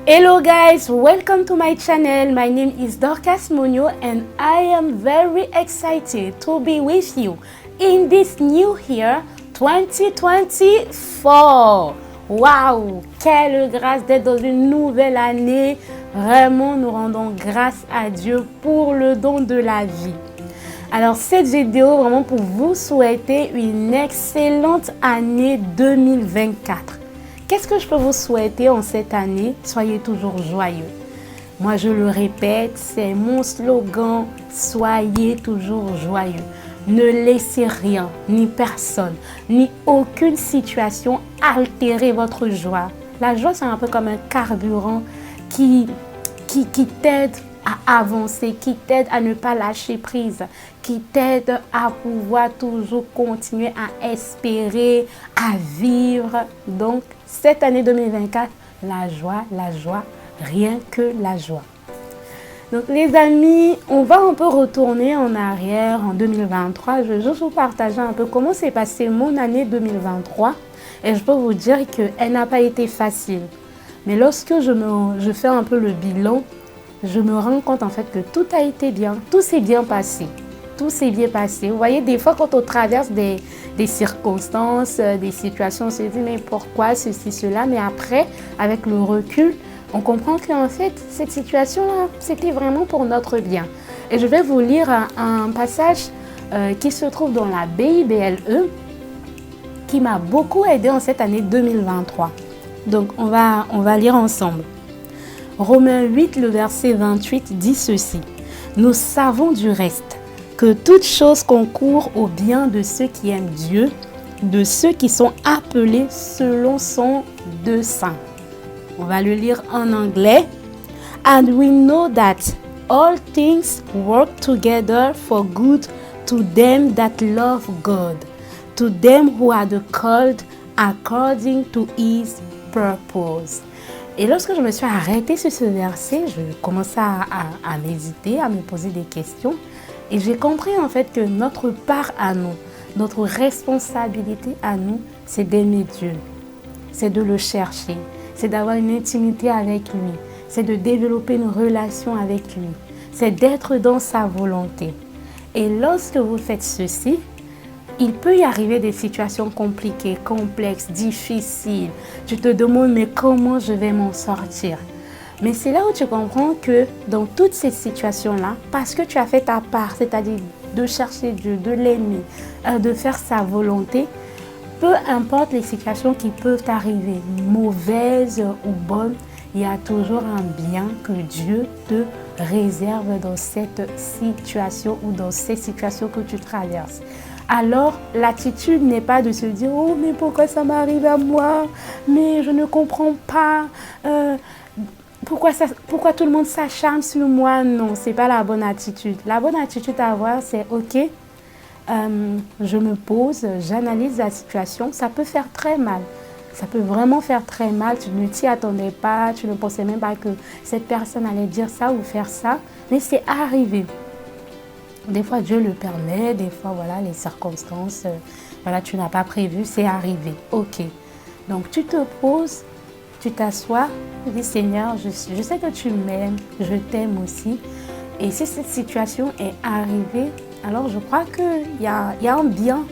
Hello guys, welcome to my channel. My name is Dorcas Monyo and I am very excited to be with you in this new year 2024. Waouh, quelle grâce d'être dans une nouvelle année. Vraiment, nous rendons grâce à Dieu pour le don de la vie. Alors, cette vidéo, vraiment pour vous souhaiter une excellente année 2024. Qu'est-ce que je peux vous souhaiter en cette année? Soyez toujours joyeux. Moi, je le répète, c'est mon slogan, soyez toujours joyeux. Ne laissez rien, ni personne, ni aucune situation altérer votre joie. La joie, c'est un peu comme un carburant qui t'aide à avancer, qui t'aide à ne pas lâcher prise, qui t'aide à pouvoir toujours continuer à espérer, à vivre. Donc, cette année 2024, la joie, rien que la joie. Donc les amis, on va un peu retourner en arrière en 2023. Je vais juste vous partager un peu comment s'est passée mon année 2023. Et je peux vous dire qu'elle n'a pas été facile. Mais lorsque je fais un peu le bilan, je me rends compte en fait que tout a été bien, tout s'est bien passé. Tout s'est bien passé. Vous voyez, des fois, quand on traverse des circonstances, des situations, on se dit, mais pourquoi ceci, cela? Mais après, avec le recul, on comprend qu'en fait, cette situation-là, c'était vraiment pour notre bien. Et je vais vous lire un passage qui se trouve dans la BIBLE, qui m'a beaucoup aidé en cette année 2023. Donc, on va lire ensemble. Romains 8, le verset 28 dit ceci. Nous savons du reste que toute chose concourt au bien de ceux qui aiment Dieu, de ceux qui sont appelés selon son dessein. On va le lire en anglais. And we know that all things work together for good to them that love God, to them who are called according to his purpose. Et lorsque je me suis arrêtée sur ce verset, je commençais à méditer, à me poser des questions. Et j'ai compris en fait que notre part à nous, notre responsabilité à nous, c'est d'aimer Dieu, c'est de le chercher, c'est d'avoir une intimité avec lui, c'est de développer une relation avec lui, c'est d'être dans sa volonté. Et lorsque vous faites ceci, il peut y arriver des situations compliquées, complexes, difficiles. Tu te demandes mais comment je vais m'en sortir? Mais c'est là où tu comprends que dans toutes ces situations-là, parce que tu as fait ta part, c'est-à-dire de chercher Dieu, de l'aimer, de faire sa volonté, peu importe les situations qui peuvent arriver, mauvaises ou bonnes, il y a toujours un bien que Dieu te réserve dans cette situation ou dans ces situations que tu traverses. Alors, l'attitude n'est pas de se dire « Oh, mais pourquoi ça m'arrive à moi? Mais je ne comprends pas. Pourquoi tout le monde s'acharne sur moi ?» Non, ce n'est pas la bonne attitude. La bonne attitude à avoir, c'est « Ok, je me pose, j'analyse la situation. Ça peut faire très mal. Ça peut vraiment faire très mal. Tu ne t'y attendais pas. Tu ne pensais même pas que cette personne allait dire ça ou faire ça. Mais c'est arrivé. » Des fois, Dieu le permet. Des fois, voilà, les circonstances, voilà, tu n'as pas prévu, c'est arrivé. Ok. Donc, tu te poses, tu t'assois, tu dis, Seigneur, je sais que tu m'aimes, je t'aime aussi. Et si cette situation est arrivée, alors je crois qu'il y a un bien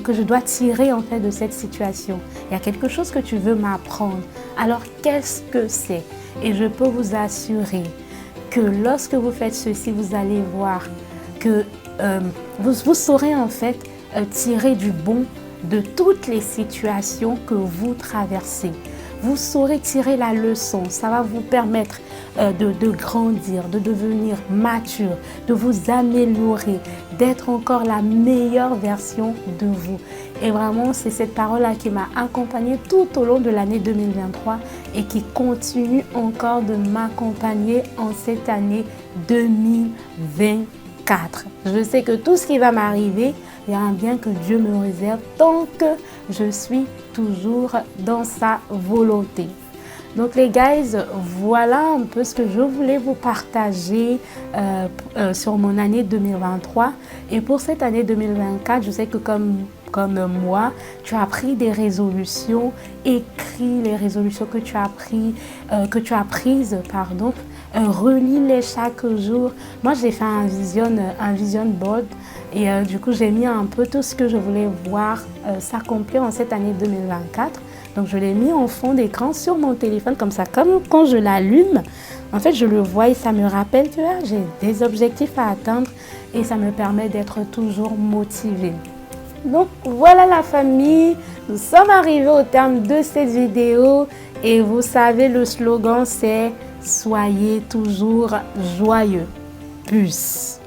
que je dois tirer en fait de cette situation. Il y a quelque chose que tu veux m'apprendre. Alors, qu'est-ce que c'est? Et je peux vous assurer que lorsque vous faites ceci, vous allez voir que vous saurez en fait tirer du bon de toutes les situations que vous traversez. Vous saurez tirer la leçon. Ça va vous permettre de grandir, de devenir mature, de vous améliorer, d'être encore la meilleure version de vous. Et vraiment, c'est cette parole-là qui m'a accompagnée tout au long de l'année 2023 et qui continue encore de m'accompagner en cette année 2024. Je sais que tout ce qui va m'arriver, il y a un bien que Dieu me réserve tant que je suis toujours dans sa volonté. Donc les guys, voilà un peu ce que je voulais vous partager sur mon année 2023. Et pour cette année 2024, je sais que comme comme moi, tu as pris des résolutions, écris les résolutions que tu as prises, relis-les chaque jour. Moi, j'ai fait un vision board et du coup, j'ai mis un peu tout ce que je voulais voir s'accomplir en cette année 2024. Donc, je l'ai mis en fond d'écran sur mon téléphone, comme ça, comme quand je l'allume, en fait, je le vois et ça me rappelle que j'ai des objectifs à atteindre et ça me permet d'être toujours motivée. Donc, voilà la famille, nous sommes arrivés au terme de cette vidéo et vous savez, le slogan, c'est « Soyez toujours joyeux ». Plus.